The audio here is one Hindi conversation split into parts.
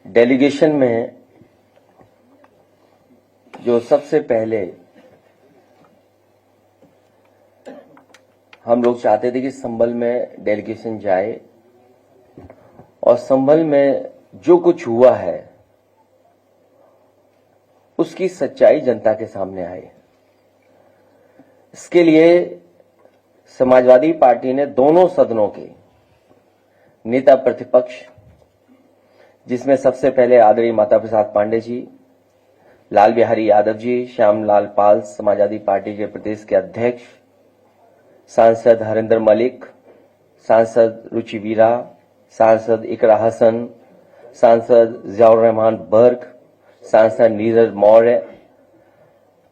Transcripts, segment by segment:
डेलीगेशन में जो सबसे पहले हम लोग चाहते थे कि संभल में डेलीगेशन जाए और संभल में जो कुछ हुआ है उसकी सच्चाई जनता के सामने आए। इसके लिए समाजवादी पार्टी ने दोनों सदनों के नेता प्रतिपक्ष, जिसमें सबसे पहले आदरणीय माता प्रसाद पांडे जी, लाल बिहारी यादव जी, श्यामलाल पाल समाजवादी पार्टी के प्रदेश के अध्यक्ष, सांसद हरिंदर मलिक, सांसद रुचि वीरा, सांसद इकरा हसन, सांसद जियाउर रहमान बर्क, सांसद नीरज मौर्य,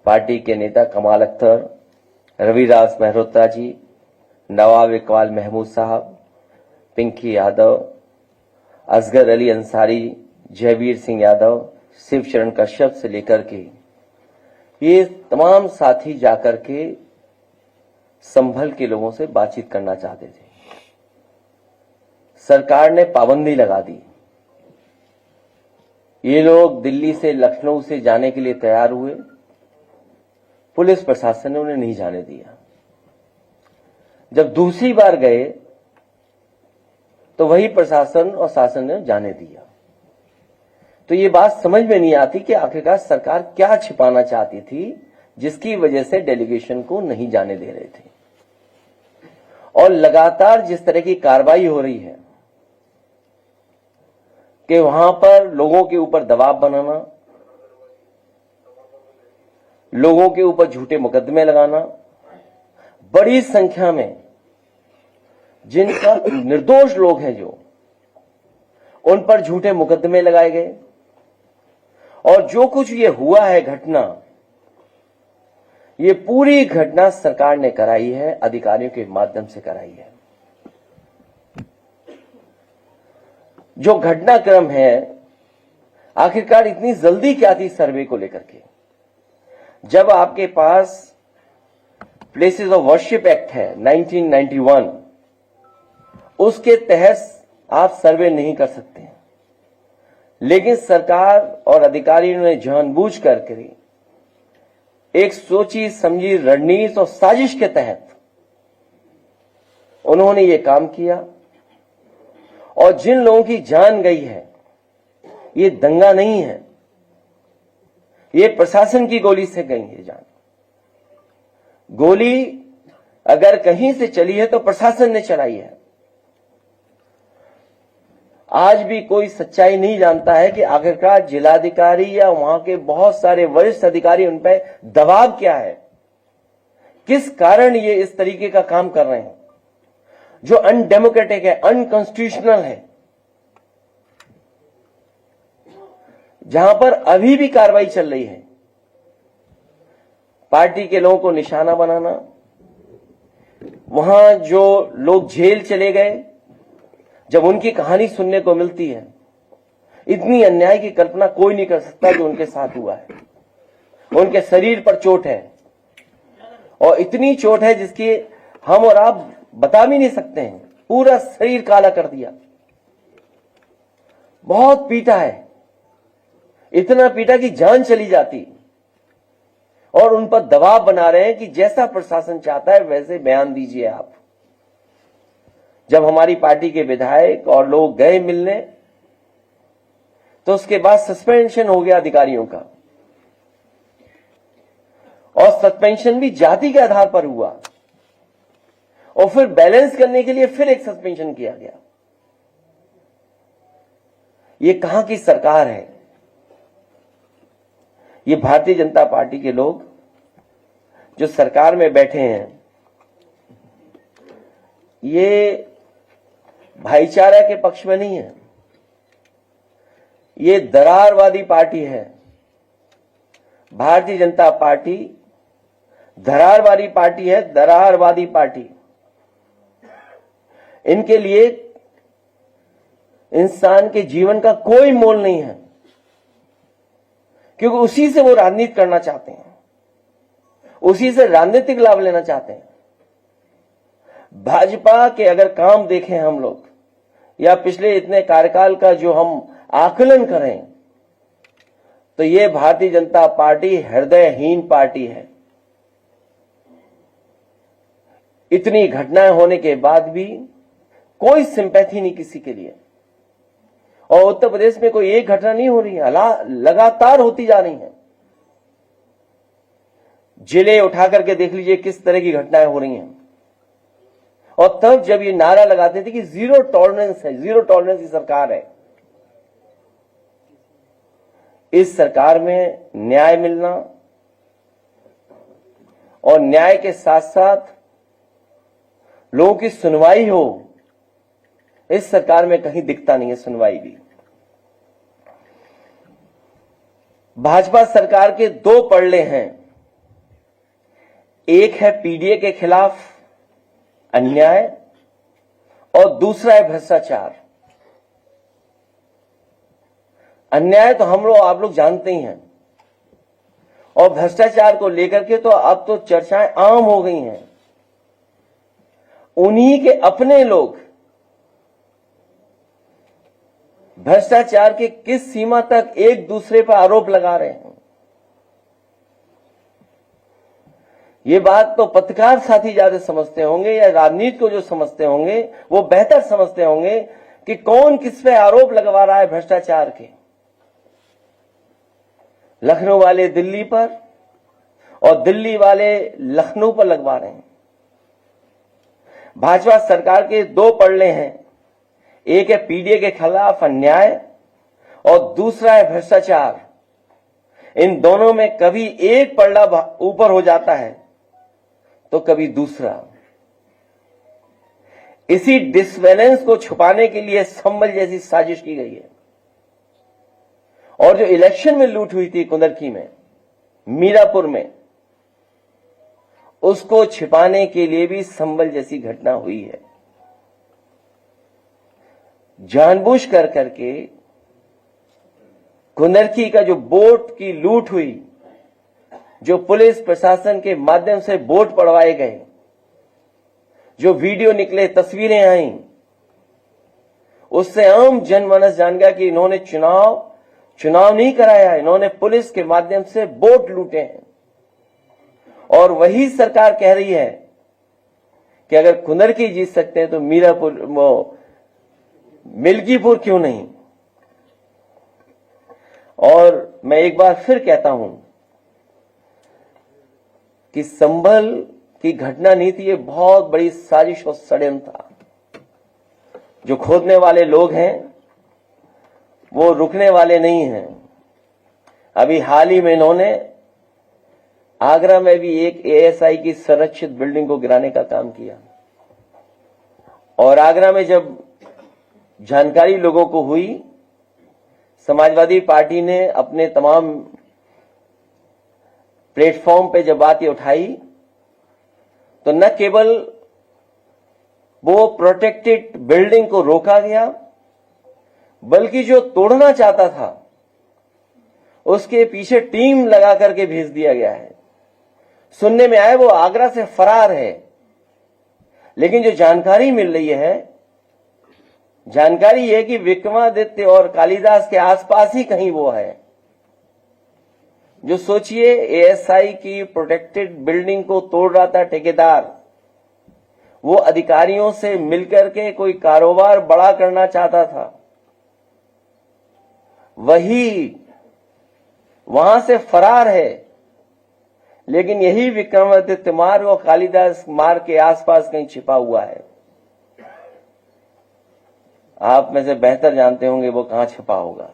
पार्टी के नेता कमाल अख्तर, रविदास मेहरोत्रा जी, नवाब इकबाल महमूद साहब, पिंकी यादव, असगर अली अंसारी, जयवीर सिंह यादव, शिवचरण कश्यप से लेकर के ये तमाम साथी जाकर के संभल के लोगों से बातचीत करना चाहते थे। सरकार ने पाबंदी लगा दी। ये लोग दिल्ली से लखनऊ से जाने के लिए तैयार हुए, पुलिस प्रशासन ने उन्हें नहीं जाने दिया। जब दूसरी बार गए तो वही प्रशासन और शासन ने जाने दिया। तो ये बात समझ में नहीं आती कि आखिरकार सरकार क्या छिपाना चाहती थी जिसकी वजह से डेलीगेशन को नहीं जाने दे रहे थे। और लगातार जिस तरह की कार्रवाई हो रही है कि वहां पर लोगों के ऊपर दबाव बनाना, लोगों के ऊपर झूठे मुकदमे लगाना, बड़ी संख्या में जिनका निर्दोष लोग हैं जो उन पर झूठे मुकदमे लगाए गए। और जो कुछ ये हुआ है घटना, ये पूरी घटना सरकार ने कराई है, अधिकारियों के माध्यम से कराई है। जो घटनाक्रम है, आखिरकार इतनी जल्दी क्या थी सर्वे को लेकर के? जब आपके पास प्लेसेस ऑफ वर्शिप एक्ट है 1991, उसके तहत आप सर्वे नहीं कर सकते हैं। लेकिन सरकार और अधिकारियों ने जानबूझ करके एक सोची समझी रणनीति और साजिश के तहत उन्होंने ये काम किया। और जिन लोगों की जान गई है, ये दंगा नहीं है, ये प्रशासन की गोली से गई है जान। गोली अगर कहीं से चली है तो प्रशासन ने चलाई है। आज भी कोई सच्चाई नहीं जानता है कि आखिरकार जिलाधिकारी या वहां के बहुत सारे वरिष्ठ अधिकारी उन पर दबाव क्या है, किस कारण ये इस तरीके का काम कर रहे हैं जो अनडेमोक्रेटिक है, अनकॉन्स्टिट्यूशनल है। जहां पर अभी भी कार्रवाई चल रही है, पार्टी के लोगों को निशाना बनाना, वहां जो लोग जेल चले गए, जब उनकी कहानी सुनने को मिलती है, इतनी अन्याय की कल्पना कोई नहीं कर सकता जो उनके साथ हुआ है। उनके शरीर पर चोट है और इतनी चोट है जिसकी हम और आप बता भी नहीं सकते हैं। पूरा शरीर काला कर दिया, बहुत पीटा है, इतना पीटा कि जान चली जाती। और उन पर दबाव बना रहे हैं कि जैसा प्रशासन चाहता है वैसे बयान दीजिए आप। जब हमारी पार्टी के विधायक और लोग गए मिलने तो उसके बाद सस्पेंशन हो गया अधिकारियों का, और सस्पेंशन भी जाति के आधार पर हुआ। और फिर बैलेंस करने के लिए फिर एक सस्पेंशन किया गया। ये कहां की सरकार है? ये भारतीय जनता पार्टी के लोग जो सरकार में बैठे हैं, ये भाईचारा के पक्ष में नहीं है, ये दरारवादी पार्टी है। भारतीय जनता पार्टी दरारवादी पार्टी है, दरारवादी पार्टी। इनके लिए इंसान के जीवन का कोई मोल नहीं है, क्योंकि उसी से वो राजनीति करना चाहते हैं, उसी से राजनीतिक लाभ लेना चाहते हैं। भाजपा के अगर काम देखें हम लोग, या पिछले इतने कार्यकाल का जो हम आकलन करें तो ये भारतीय जनता पार्टी हृदयहीन पार्टी है। इतनी घटनाएं होने के बाद भी कोई सिंपैथी नहीं किसी के लिए। और उत्तर प्रदेश में कोई एक घटना नहीं हो रही है, लगातार होती जा रही है। जिले उठा करके देख लीजिए किस तरह की घटनाएं हो रही हैं। और तब जब ये नारा लगाते थे कि जीरो टॉलरेंस है, जीरो टॉलरेंस की सरकार है, इस सरकार में न्याय मिलना और न्याय के साथ साथ लोगों की सुनवाई हो, इस सरकार में कहीं दिखता नहीं है सुनवाई भी। भाजपा सरकार के दो पड़ले हैं, एक है पीडीए के खिलाफ अन्याय और दूसरा है भ्रष्टाचार। अन्याय तो आप लोग जानते ही हैं, और भ्रष्टाचार को लेकर के तो अब तो चर्चाएं आम हो गई हैं। उन्हीं के अपने लोग भ्रष्टाचार के किस सीमा तक एक दूसरे पर आरोप लगा रहे हैं। ये बात तो पत्रकार साथी ज्यादा समझते होंगे, या राजनीति को जो समझते होंगे वो बेहतर समझते होंगे कि कौन किस पे आरोप लगवा रहा है भ्रष्टाचार के। लखनऊ वाले दिल्ली पर और दिल्ली वाले लखनऊ पर लगवा रहे हैं। भाजपा सरकार के दो पड़ले हैं, एक है पीडीए के खिलाफ अन्याय और दूसरा है भ्रष्टाचार। इन दोनों में कभी एक पड़ला ऊपर हो जाता है तो कभी दूसरा। इसी डिसबैलेंस को छुपाने के लिए संभल जैसी साजिश की गई है। और जो इलेक्शन में लूट हुई थी कुंदरकी में, मीरापुर में, उसको छिपाने के लिए भी संभल जैसी घटना हुई है। जानबूझ कर करके कुंदरकी का जो वोट की लूट हुई, जो पुलिस प्रशासन के माध्यम से वोट पड़वाए गए, जो वीडियो निकले, तस्वीरें आई, उससे आम जनमानस जान गया कि इन्होंने चुनाव नहीं कराया, इन्होंने पुलिस के माध्यम से वोट लूटे हैं। और वही सरकार कह रही है कि अगर कुंदरकी जीत सकते हैं तो मिल्कीपुर क्यों नहीं। और मैं एक बार फिर कहता हूं कि संभल की घटना नहीं थी, ये बहुत बड़ी साजिश और षड्यंत्र था। जो खोदने वाले लोग हैं वो रुकने वाले नहीं हैं। अभी हाल ही में इन्होंने आगरा में भी एक एएसआई की संरक्षित बिल्डिंग को गिराने का काम किया। और आगरा में जब जानकारी लोगों को हुई, समाजवादी पार्टी ने अपने तमाम प्लेटफॉर्म पे जब बात ये उठाई तो न केवल वो प्रोटेक्टेड बिल्डिंग को रोका गया, बल्कि जो तोड़ना चाहता था उसके पीछे टीम लगा करके भेज दिया गया है। सुनने में आया वो आगरा से फरार है, लेकिन जो जानकारी मिल रही है, जानकारी है कि विक्रमादित्य और कालिदास के आसपास ही कहीं वो है। जो सोचिए, एएसआई की प्रोटेक्टेड बिल्डिंग को तोड़ रहा था ठेकेदार, वो अधिकारियों से मिलकर के कोई कारोबार बड़ा करना चाहता था, वही वहां से फरार है। लेकिन यही विक्रमादित्य मार्ग और कालिदास मार्ग के आसपास कहीं छिपा हुआ है। आप में से बेहतर जानते होंगे वो कहां छिपा होगा।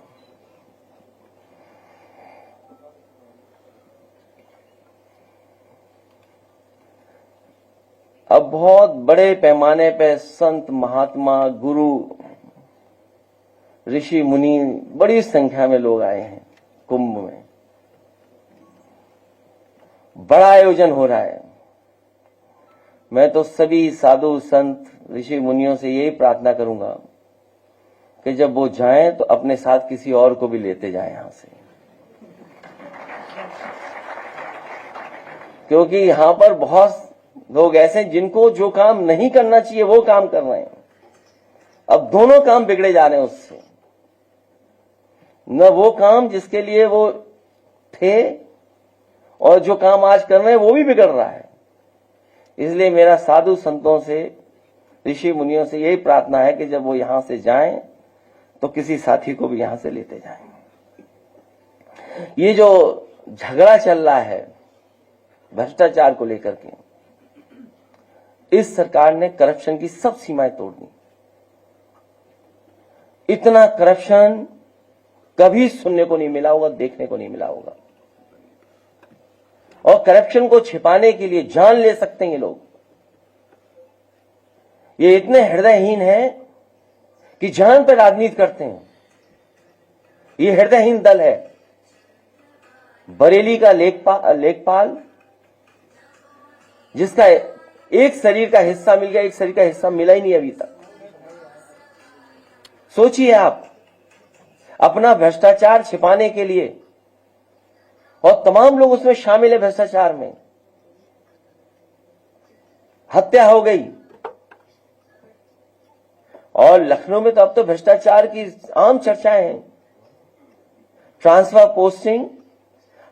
अब बहुत बड़े पैमाने पे संत, महात्मा, गुरु, ऋषि मुनि, बड़ी संख्या में लोग आए हैं कुंभ में। बड़ा आयोजन हो रहा है। मैं तो सभी साधु संत, ऋषि मुनियों से यही प्रार्थना करूंगा कि जब वो जाएं तो अपने साथ किसी और को भी लेते जाएं यहां से, क्योंकि यहां पर बहुत लोग ऐसे हैं जिनको जो काम नहीं करना चाहिए वो काम कर रहे हैं। अब दोनों काम बिगड़े जा रहे हैं उससे। न वो काम जिसके लिए वो थे और जो काम आज कर रहे हैं वो भी बिगड़ रहा है। इसलिए मेरा साधु संतों से, ऋषि मुनियों से यही प्रार्थना है कि जब वो यहां से जाएं तो किसी साथी को भी यहां से लेते जाएं। ये जो झगड़ा चल रहा है भ्रष्टाचार को लेकर के, इस सरकार ने करप्शन की सब सीमाएं तोड़ दी। इतना करप्शन कभी सुनने को नहीं मिला होगा, देखने को नहीं मिला होगा। और करप्शन को छिपाने के लिए जान ले सकते हैं ये लोग। ये इतने हृदयहीन हैं कि जान पर राजनीति करते हैं। ये हृदयहीन दल है। बरेली का लेखपाल जिसका एक शरीर का हिस्सा मिल गया, एक शरीर का हिस्सा मिला ही नहीं अभी तक। सोचिए आप, अपना भ्रष्टाचार छिपाने के लिए, और तमाम लोग उसमें शामिल है भ्रष्टाचार में। हत्या हो गई। और लखनऊ में तो अब तो भ्रष्टाचार की आम चर्चाएं हैं। ट्रांसफर पोस्टिंग,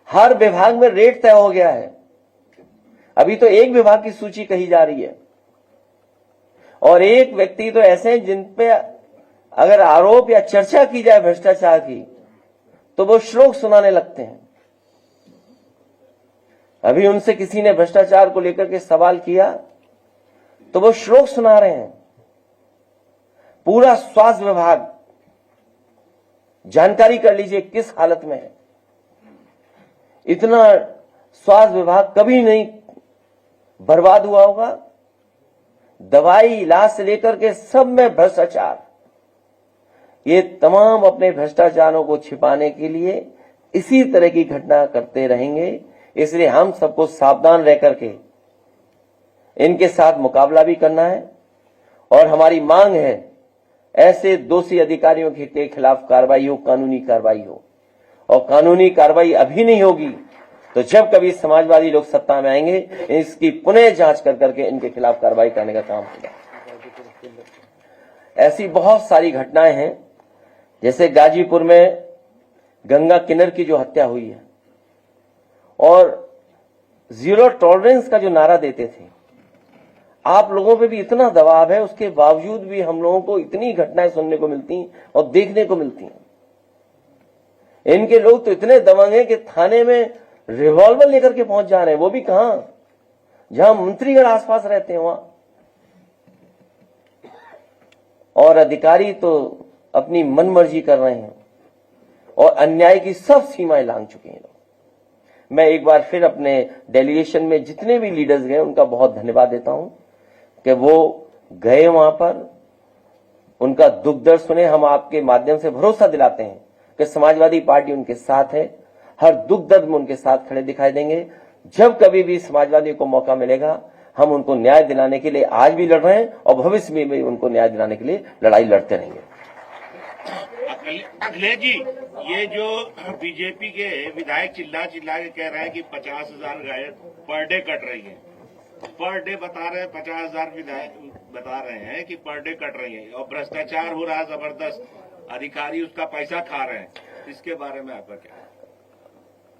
हर विभाग में रेट तय हो गया है। अभी तो एक विभाग की सूची कही जा रही है, और एक व्यक्ति तो ऐसे हैं जिन पे अगर आरोप या चर्चा की जाए भ्रष्टाचार की तो वो श्लोक सुनाने लगते हैं। अभी उनसे किसी ने भ्रष्टाचार को लेकर के सवाल किया तो वो श्लोक सुना रहे हैं। पूरा स्वास्थ्य विभाग, जानकारी कर लीजिए किस हालत में है। इतना स्वास्थ्य विभाग कभी नहीं बर्बाद हुआ होगा। दवाई, इलाज से लेकर के सब में भ्रष्टाचार। ये तमाम अपने भ्रष्टाचारों को छिपाने के लिए इसी तरह की घटना करते रहेंगे। इसलिए हम सबको सावधान रह करके इनके साथ मुकाबला भी करना है। और हमारी मांग है ऐसे दोषी अधिकारियों के खिलाफ कार्रवाई हो, कानूनी कार्रवाई हो। और कानूनी कार्रवाई अभी नहीं होगी तो जब कभी समाजवादी लोग सत्ता में आएंगे, इसकी पुनः जांच कर करके इनके खिलाफ कार्रवाई करने का काम होगा। ऐसी बहुत सारी घटनाएं हैं, जैसे गाजीपुर में गंगा किन्नर की जो हत्या हुई है, और जीरो टॉलरेंस का जो नारा देते थे। आप लोगों पे भी इतना दबाव है, उसके बावजूद भी हम लोगों को इतनी घटनाएं सुनने को मिलती और देखने को मिलती हैं। इनके लोग तो इतने दबंग हैं कि थाने में रिवॉल्वर लेकर के पहुंच जा रहे हैं। वो भी कहां, जहां मंत्रीगण आसपास रहते हैं वहां। और अधिकारी तो अपनी मनमर्जी कर रहे हैं और अन्याय की सब सीमाएं लांघ चुके हैं। मैं एक बार फिर अपने डेलीगेशन में जितने भी लीडर्स गए उनका बहुत धन्यवाद देता हूं कि वो गए वहां पर, उनका दुख दर्द सुने। हम आपके माध्यम से भरोसा दिलाते हैं कि समाजवादी पार्टी उनके साथ है। हर दुख दर्द में उनके साथ खड़े दिखाई देंगे। जब कभी भी समाजवादियों को मौका मिलेगा, हम उनको न्याय दिलाने के लिए आज भी लड़ रहे हैं और भविष्य में भी उनको न्याय दिलाने के लिए लड़ाई लड़ते रहेंगे। अखिलेश जी, ये जो बीजेपी के विधायक चिल्ला के कह रहे हैं कि 50,000 गाय पर डे कट रही है, पर डे बता रहे हैं 50,000 विधायक बता रहे हैं कि पर डे कट रही है, और भ्रष्टाचार हो रहा है जबरदस्त, अधिकारी उसका पैसा खा रहे हैं। इसके बारे में आपका क्या?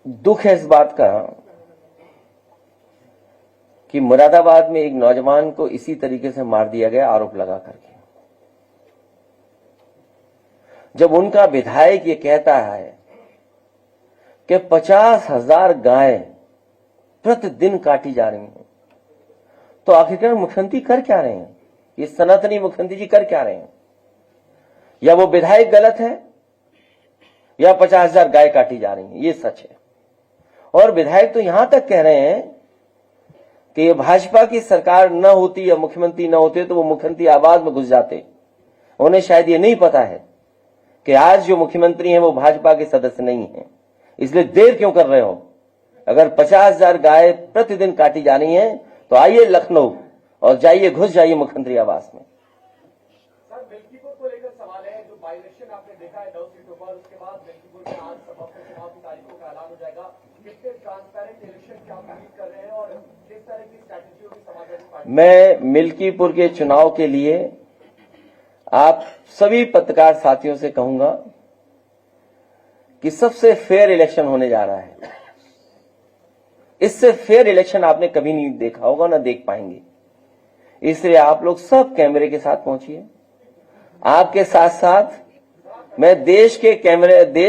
दुख है इस बात का कि मुरादाबाद में एक नौजवान को इसी तरीके से मार दिया गया आरोप लगा करके। जब उनका विधायक ये कहता है कि 50,000 गाय प्रतिदिन काटी जा रही हैं, तो आखिरकार मुख्यमंत्री कर क्या रहे हैं? ये सनातनी मुख्यमंत्री जी कर क्या रहे हैं? या वो विधायक गलत है या 50,000 गाय काटी जा रही हैं, ये सच है। और विधायक तो यहां तक कह रहे हैं कि ये भाजपा की सरकार न होती या मुख्यमंत्री न होते तो वो मुख्यमंत्री आवास में घुस जाते। उन्हें शायद ये नहीं पता है कि आज जो मुख्यमंत्री हैं वो भाजपा के सदस्य नहीं हैं। इसलिए देर क्यों कर रहे हो? अगर 50,000 गाय प्रतिदिन काटी जा रही हैं तो आइए लखनऊ और जाइए, घुस जाइए मुख्यमंत्री आवास में। सर, मिल्कीपुर को लेकर सवाल है, जो बाई इलेक्शन आपने देखा है 9 सीटों पर, उसके बाद मिल्कीपुर में आज सभा चुनाव की तारीखों का ऐलान हो जाएगा। कितने ट्रांसपेरेंट इलेक्शन की आप उम्मीद कर रहे हैं और किस तरह की स्ट्रैटेजी होगी समाजवादी पार्टी? मैं मिल्कीपुर के चुनाव के लिए आप सभी पत्रकार साथियों से कहूंगा कि सबसे फेयर इलेक्शन होने जा रहा है। इससे फेयर इलेक्शन आपने कभी नहीं देखा होगा, ना देख पाएंगे। इसलिए आप लोग सब कैमरे के साथ पहुंचिए। आपके साथ साथ मैं देश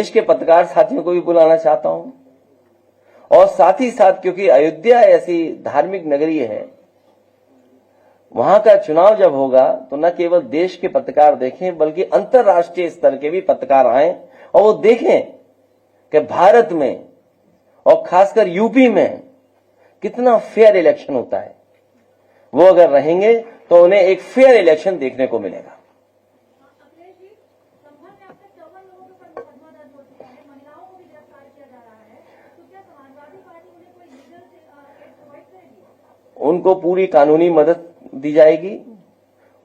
के पत्रकार साथियों को भी बुलाना चाहता हूं, और साथ ही साथ क्योंकि अयोध्या ऐसी धार्मिक नगरी है, वहां का चुनाव जब होगा तो न केवल देश के पत्रकार देखें बल्कि अंतर्राष्ट्रीय स्तर के भी पत्रकार आए और वो देखें कि भारत में और खासकर यूपी में कितना फेयर इलेक्शन होता है। वो अगर रहेंगे तो उन्हें एक फेयर इलेक्शन देखने को मिलेगा। अखिलेश जी, संभल में अब तक 54 लोगों के ऊपर मुकदमा दर्ज हो चुका है, महिलाओं को भी गिरफ्तार किया जा रहा है, तो क्या समाजवादी पार्टी उन्हें कोई लीगल एड प्रोवाइड करेगी? उनको पूरी कानूनी मदद दी जाएगी,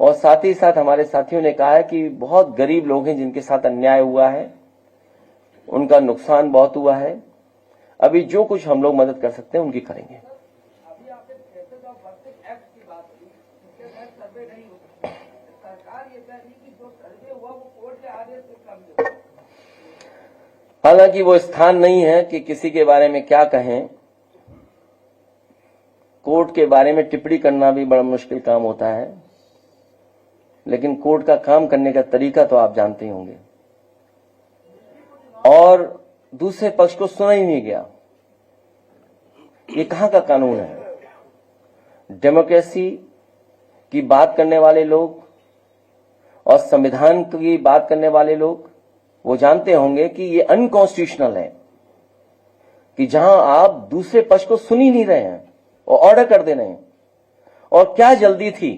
और साथ ही साथ हमारे साथियों ने कहा है कि बहुत गरीब लोग हैं जिनके साथ अन्याय हुआ है, उनका नुकसान बहुत हुआ है। अभी जो कुछ हम लोग मदद कर सकते हैं उनकी करेंगे। अभी आपने केसेस ऑफ वर्सिंग एक्ट की बात की, इसके तहत सर्वे नहीं हो सकता। सरकार ये कह रही कि जो सर्वे हुआ वो कोर्ट के आदेश से कम हुआ। हालांकि वो स्थान नहीं है कि किसी के बारे में क्या कहें। कोर्ट के बारे में टिप्पणी करना भी बड़ा मुश्किल काम होता है, लेकिन कोर्ट का काम करने का तरीका तो आप जानते ही होंगे। और दूसरे पक्ष को सुना ही नहीं गया। ये कहां का कानून है? डेमोक्रेसी की बात करने वाले लोग और संविधान की बात करने वाले लोग वो जानते होंगे कि ये अनकॉन्स्टिट्यूशनल है कि जहां आप दूसरे पक्ष को सुन ही नहीं रहे हैं और ऑर्डर कर दे रहे हैं। और क्या जल्दी थी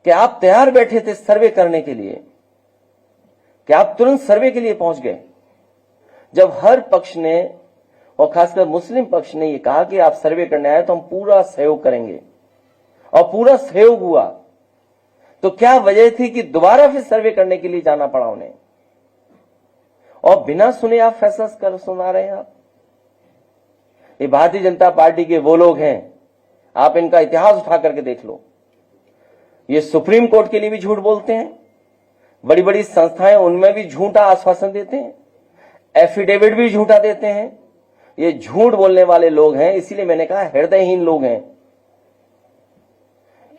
कि आप तैयार बैठे थे सर्वे करने के लिए, कि आप तुरंत सर्वे के लिए पहुंच गए, जब हर पक्ष ने और खासकर मुस्लिम पक्ष ने ये कहा कि आप सर्वे करने आए तो हम पूरा सहयोग करेंगे, और पूरा सहयोग हुआ। तो क्या वजह थी कि दोबारा फिर सर्वे करने के लिए जाना पड़ा उन्हें, और बिना सुने आप फैसला कर सुना रहे हैं? आप ये भारतीय जनता पार्टी के वो लोग हैं, आप इनका इतिहास उठा करके देख लो। ये सुप्रीम कोर्ट के लिए भी झूठ बोलते हैं, बड़ी बड़ी संस्थाएं उनमें भी झूठा आश्वासन देते हैं, एफिडेविट भी झूठा देते हैं। ये झूठ बोलने वाले लोग हैं, इसीलिए मैंने कहा हृदयहीन लोग हैं।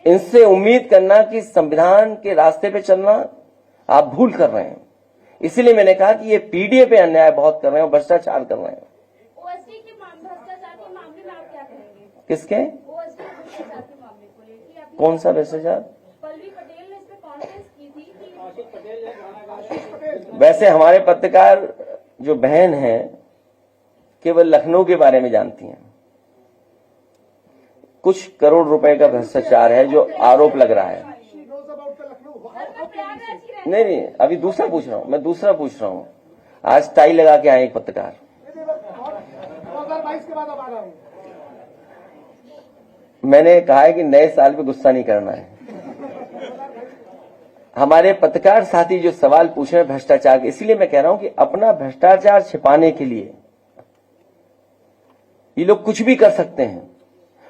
इनसे उम्मीद करना कि संविधान के रास्ते पे चलना आप भूल कर रहे हैं। इसीलिए मैंने कहा कि ये पीडीए पे अन्याय बहुत कर रहे हैं और भ्रष्टाचार कर रहे हैं। ओएसडी के भ्रष्टाचार के मामले में आप क्या कहेंगे? किसके? ओएसडी भ्रष्टाचार के मामले को लेकर कौन सा भ्रष्टाचार? पल्लवी पटेल ने इस पे कॉन्फ्रेंस की थी कि वैसे हमारे पत्रकार जो बहन हैं केवल लखनऊ के बारे में जानती हैं। कुछ करोड़ रुपए का भ्रष्टाचार है जो आरोप लग रहा है। नहीं, अभी दूसरा पूछ रहा हूं, मैं दूसरा पूछ रहा हूं। आज टाई लगा के आए एक पत्रकार। 2022 के बाद अब आ रहा हूं। मैंने कहा है कि नए साल पे गुस्सा नहीं करना है। हमारे पत्रकार साथी जो सवाल पूछ रहे हैं भ्रष्टाचार के, इसीलिए मैं कह रहा हूं कि अपना भ्रष्टाचार छिपाने के लिए ये लोग कुछ भी कर सकते हैं।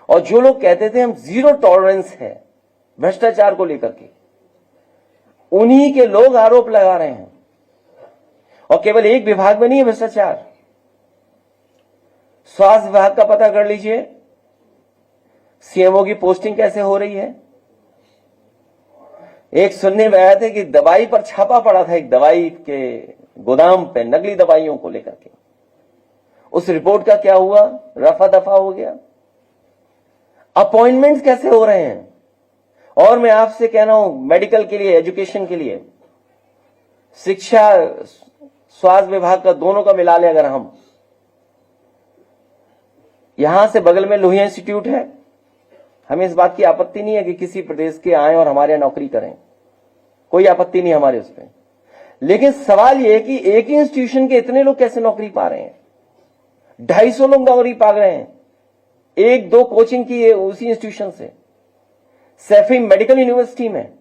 और जो लोग कहते थे हम जीरो टॉलरेंस है भ्रष्टाचार को लेकर के, उन्हीं के लोग आरोप लगा रहे हैं। और केवल एक विभाग में नहीं है भ्रष्टाचार, स्वास्थ्य विभाग का पता कर लीजिए, सीएमओ की पोस्टिंग कैसे हो रही है। एक सुनने में आया था कि दवाई पर छापा पड़ा था, एक दवाई के गोदाम पे नकली दवाइयों को लेकर के। उस रिपोर्ट का क्या हुआ? रफा दफा हो गया। अपॉइंटमेंट्स कैसे हो रहे हैं? और मैं आपसे कह रहा हूं, मेडिकल के लिए, एजुकेशन के लिए, शिक्षा, स्वास्थ्य विभाग का दोनों का मिला ले अगर हम, यहां से बगल में लोहिया इंस्टीट्यूट है, हमें इस बात की आपत्ति नहीं है कि किसी प्रदेश के आए और हमारे यहां नौकरी करें, कोई आपत्ति नहीं हमारे उस पर। लेकिन सवाल यह है कि एक ही इंस्टीट्यूशन के इतने लोग कैसे नौकरी पा रहे हैं? 250 लोग नौकरी पा रहे हैं, एक दो कोचिंग की है उसी इंस्टीट्यूशन से। सैफी मेडिकल यूनिवर्सिटी में,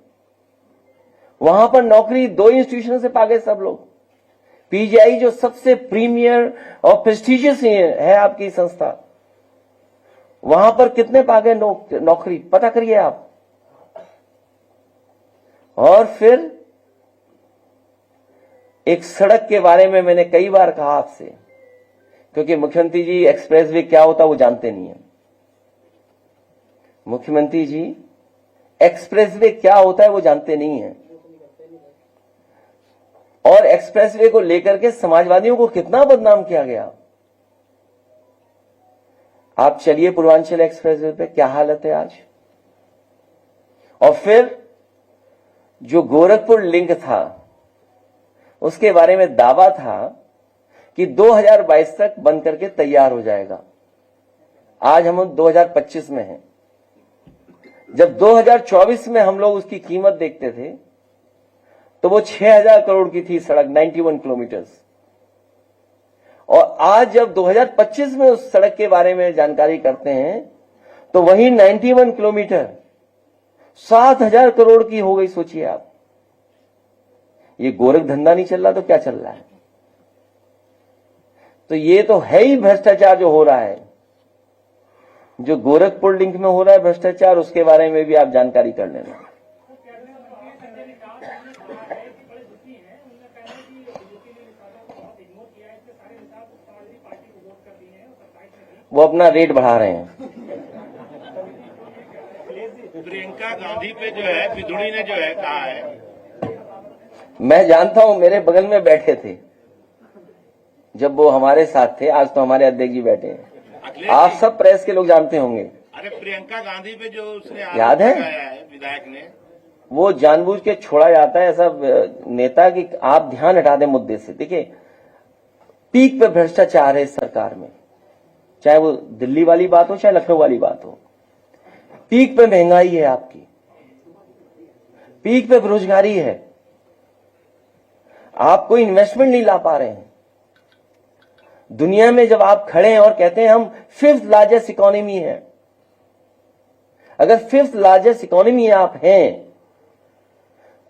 वहां पर नौकरी 2 इंस्टीट्यूशन से पा गए सब लोग। पीजीआई जो सबसे प्रीमियर और प्रेस्टिजियस है आपकी संस्था, वहां पर कितने पा गए नौकरी? पता करिए आप। और फिर एक सड़क के बारे में मैंने कई बार कहा आपसे, क्योंकि मुख्यमंत्री जी एक्सप्रेसवे क्या होता है वो जानते नहीं है। मुख्यमंत्री जी एक्सप्रेसवे क्या होता है वो जानते नहीं है, और एक्सप्रेसवे को लेकर के समाजवादियों को कितना बदनाम किया गया। आप चलिए पूर्वांचल एक्सप्रेसवे पे क्या हालत है आज। और फिर जो गोरखपुर लिंक था उसके बारे में दावा था कि 2022 तक बन करके तैयार हो जाएगा। आज हम 2025 में हैं। जब 2024 में हम लोग उसकी कीमत देखते थे तो वो 6000 करोड़ की थी सड़क, 91 किलोमीटर। और आज जब 2025 में उस सड़क के बारे में जानकारी करते हैं तो वही 91 किलोमीटर 7000 करोड़ की हो गई। सोचिए आप, ये गोरख धंधा नहीं चल रहा तो क्या चल रहा है। तो ये तो है ही भ्रष्टाचार जो हो रहा है, जो गोरखपुर लिंक में हो रहा है भ्रष्टाचार, उसके बारे में भी आप जानकारी कर लेना। वो अपना रेट बढ़ा रहे हैं। प्रियंका गांधी पे जो है बिधुड़ी ने जो है कहा है, मैं जानता हूं, मेरे बगल में बैठे थे जब वो हमारे साथ थे। आज तो हमारे अध्यक्ष जी बैठे हैं, आप सब प्रेस के लोग जानते होंगे। अरे प्रियंका गांधी पे जो उसने याद है? विधायक ने, वो जानबूझ के छोड़ा जाता है ऐसा नेता कि आप ध्यान हटा दें मुद्दे से। देखिए, पीक पे भ्रष्टाचार है इस सरकार में, चाहे वो दिल्ली वाली बात हो चाहे लखनऊ वाली बात हो। पीक पे महंगाई है आपकी, पीक पे बेरोजगारी है, आप कोई इन्वेस्टमेंट नहीं ला पा रहे हैं। दुनिया में जब आप खड़े हैं और कहते हैं हम 5th लार्जेस्ट इकोनॉमी है, अगर 5th लार्जेस्ट इकोनॉमी आप हैं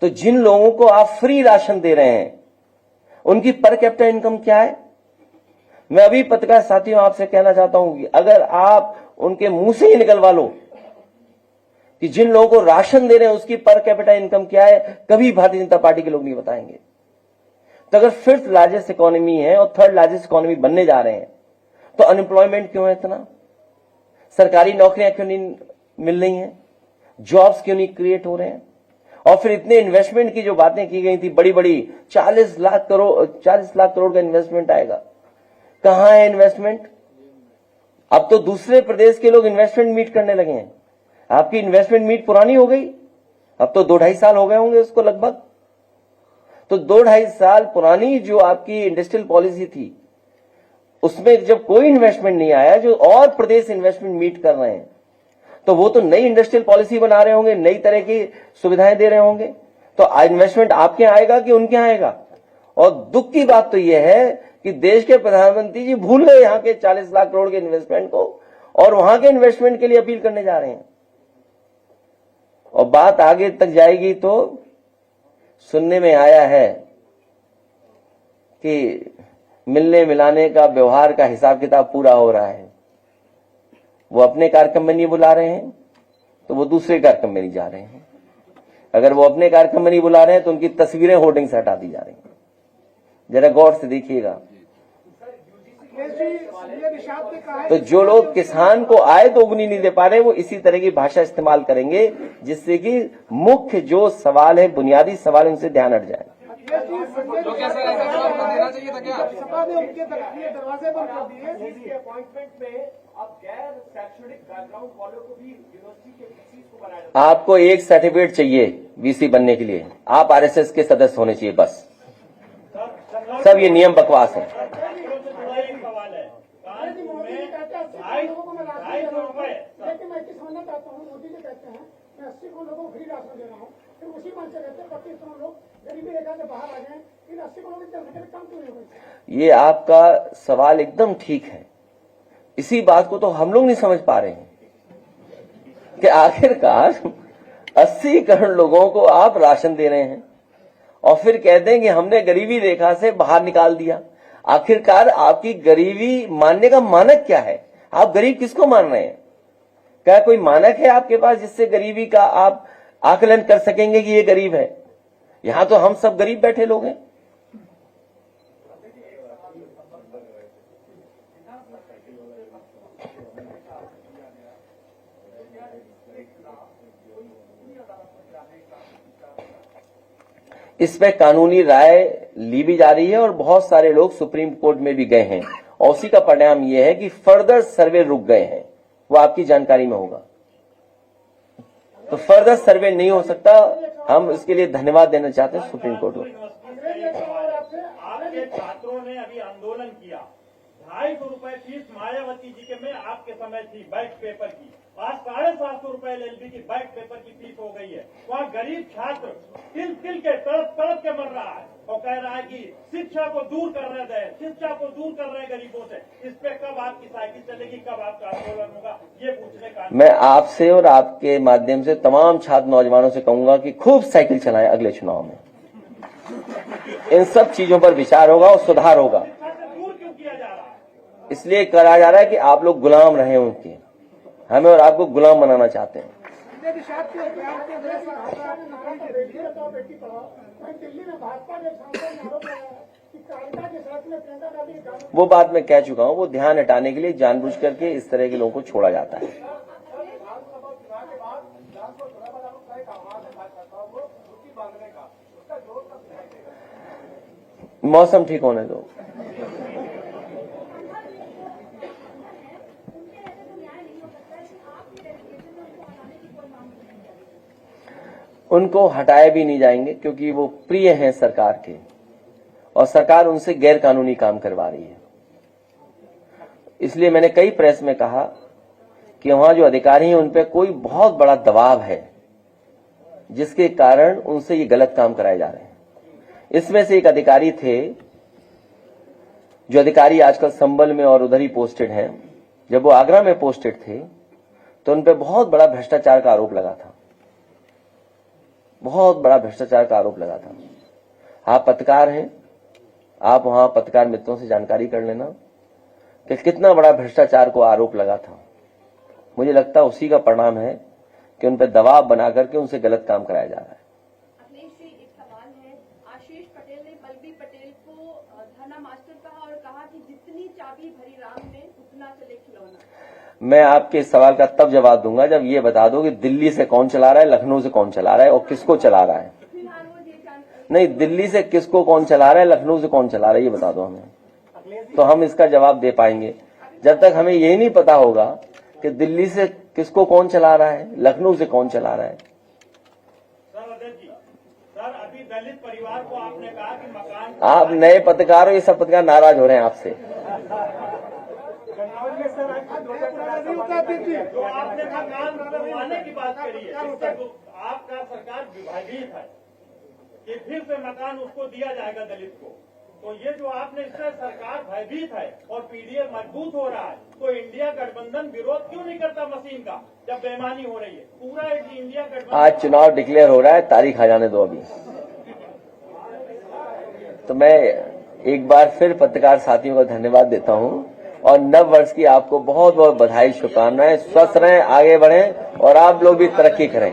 तो जिन लोगों को आप फ्री राशन दे रहे हैं उनकी पर कैपिटा इनकम क्या है। मैं अभी पत्रकार साथियों आपसे कहना चाहता हूं कि अगर आप उनके मुंह से ही निकलवा लो कि जिन लोगों को राशन दे रहे हैं उसकी पर कैपिटा इनकम क्या है, कभी भारतीय जनता पार्टी के लोग नहीं बताएंगे। तो अगर 5th लार्जेस्ट इकोनॉमी है और 3rd लार्जेस्ट इकोनॉमी बनने जा रहे हैं तो अनएम्प्लॉयमेंट क्यों है इतना, सरकारी नौकरियां क्यों नहीं मिल रही हैं, जॉब्स क्यों नहीं क्रिएट हो रहे हैं। और फिर इतने इन्वेस्टमेंट की जो बातें की गई थी बड़ी बड़ी, 40 लाख करोड़ का इन्वेस्टमेंट आएगा, कहां है इन्वेस्टमेंट। अब तो दूसरे प्रदेश के लोग इन्वेस्टमेंट मीट करने लगे हैं, आपकी इन्वेस्टमेंट मीट पुरानी हो गई, अब तो 2-2.5 साल हो गए होंगे उसको लगभग। तो 2-2.5 साल पुरानी जो आपकी इंडस्ट्रियल पॉलिसी थी उसमें जब कोई इन्वेस्टमेंट नहीं आया, जो और प्रदेश इन्वेस्टमेंट मीट कर रहे हैं, तो वो तो नई इंडस्ट्रियल पॉलिसी बना रहे होंगे, नई तरह की सुविधाएं दे रहे होंगे। तो इन्वेस्टमेंट आपके यहाँ आएगा कि उनके यहाँ आएगा। और दुख की बात तो यह है कि देश के प्रधानमंत्री जी भूल गए यहाँ के 40 लाख करोड़ के इन्वेस्टमेंट को और वहां के इन्वेस्टमेंट के लिए अपील करने जा रहे हैं। और बात आगे तक जाएगी तो सुनने में आया है कि मिलने मिलाने का व्यवहार का हिसाब किताब पूरा हो रहा है। वो अपने कार्यक्रम में नहीं बुला रहे हैं तो वो दूसरे कार्यक्रम में नहीं जा रहे हैं। अगर वो अपने कार्यक्रम में नहीं बुला रहे हैं तो उनकी तस्वीरें होर्डिंग से हटा दी जा रही हैं। जरा गौर से देखिएगा। तो जो लोग किसान को आय दोगुनी नहीं दे पा रहे वो इसी तरह की भाषा इस्तेमाल करेंगे जिससे कि मुख्य जो सवाल है, बुनियादी सवाल, उनसे ध्यान हट जाए। तो क्या सर ऐसा जवाब देना चाहिए था क्या? सपा ने उनके दरवाजे बंद कर दिए। इसके अपॉइंटमेंट में अब गैर शैक्षणिक बैकग्राउंड वालों को भी यूनिवर्सिटी के वीसी को बनाया जाता है। आपको एक सर्टिफिकेट चाहिए वीसी बनने के लिए, आप आरएसएस के सदस्य होने चाहिए बस। सब ये नियम बकवास है। ये आपका सवाल एकदम ठीक है। इसी बात को तो हम लोग नहीं समझ पा रहे हैं कि आखिरकार 80 करोड़ लोगों को आप राशन दे रहे हैं और फिर कहते हैं कि हमने गरीबी रेखा से बाहर निकाल दिया। आखिरकार आपकी गरीबी मानने का मानक क्या है? आप गरीब किसको मान रहे हैं? क्या कोई मानक है आपके पास जिससे गरीबी का आप आकलन कर सकेंगे कि ये गरीब है? यहां तो हम सब गरीब बैठे लोग हैं। इस पे कानूनी राय ली भी जा रही है और बहुत सारे लोग सुप्रीम कोर्ट में भी गए हैं और उसी का परिणाम यह है कि फर्दर सर्वे रुक गए हैं, वो आपकी जानकारी में होगा। तो फर्दर सर्वे नहीं हो सकता। हम इसके लिए धन्यवाद देना चाहते हैं सुप्रीम कोर्ट को। आपके छात्रों ने अभी आंदोलन किया, 250 रुपए फीस मायावती जी के में आपके समय थी बैक पेपर की, आज 750 रुपए एलएलबी की बैक पेपर की फीस हो गई है। वहाँ गरीब छात्र तिल तिल के तड़प तड़प के मर रहा है और कह रहा है कि शिक्षा को दूर कर रहे हैं, शिक्षा को दूर कर रहे हैं गरीबों से। इस पे कब आपकी साइकिल चलेगी, कब आपका आंदोलन होगा, ये पूछने का। मैं आपसे और आपके माध्यम से तमाम छात्र नौजवानों से कहूंगा कि खूब साइकिल चलाएं अगले चुनाव में। इन सब चीजों पर विचार होगा और सुधार होगा। दूर क्यों किया जा रहा है? इसलिए करा जा रहा है कि आप लोग गुलाम रहे उनके, हमें और आपको गुलाम बनाना चाहते हैं। वो बात मैं कह चुका हूं, वो ध्यान हटाने के लिए जानबूझ करके इस तरह के लोगों को छोड़ा जाता है। मौसम ठीक होने दो। उनको हटाए भी नहीं जाएंगे क्योंकि वो प्रिय हैं सरकार के और सरकार उनसे गैर कानूनी काम करवा रही है। इसलिए मैंने कई प्रेस में कहा कि वहां जो अधिकारी हैं उन पर कोई बहुत बड़ा दबाव है जिसके कारण उनसे ये गलत काम कराए जा रहे हैं। इसमें से एक अधिकारी थे, जो अधिकारी आजकल संबल में और उधर ही पोस्टेड हैं। जब वो आगरा में पोस्टेड थे तो उन पर बहुत बड़ा भ्रष्टाचार का आरोप लगा था, बहुत बड़ा भ्रष्टाचार का आरोप लगा था। आप पत्रकार हैं, आप वहां पत्रकार मित्रों से जानकारी कर लेना कि कितना बड़ा भ्रष्टाचार को आरोप लगा था। मुझे लगता है उसी का परिणाम है कि उन पर दबाव बना करके उनसे गलत काम कराया जा रहा है। अखिलेश जी, एक सवाल है। आशीष पटेल ने बलबी पटेल को धरना मास्टर कहा और कहा कि जितनी चाबी भरी राम में उतना चले खिलौना। मैं आपके इस सवाल का तब जवाब दूंगा जब ये बता दो कि दिल्ली से कौन चला रहा है, लखनऊ से कौन चला रहा है और किसको चला रहा है। फिलहाल वो ये नहीं, दिल्ली से किसको कौन चला रहा है, लखनऊ से कौन चला रहा है, ये बता दो हमें, तो हम इसका जवाब दे पाएंगे। जब तक हमें यही नहीं पता होगा कि दिल्ली से किसको कौन चला रहा है, लखनऊ से कौन चला रहा है। सर अध्यक्ष जी, सर अभी दलित परिवार को आपने कहा कि मकान, आप नए पत्रकार हो, ये सब पत्रकार नाराज हो रहे हैं आपसे। जो आपने मकान बनवाने की बात करी है, आपका सरकार विभाजित है कि फिर से मकान उसको दिया जाएगा दलित को। तो ये जो आपने इससे सरकार भयभीत है और पीडीए मजबूत हो रहा है, तो इंडिया गठबंधन विरोध क्यों नहीं करता मशीन का जब बेईमानी हो रही है? पूरा इंडिया गठबंधन। आज चुनाव डिक्लेयर हो रहा है, तारीख आ जाने दो अभी। तो मैं एक बार फिर पत्रकार साथियों को धन्यवाद देता हूं और नव वर्ष की आपको बहुत बहुत बधाई, शुभकामनाएं। स्वस्थ रहें, आगे बढ़ें और आप लोग भी तरक्की करें।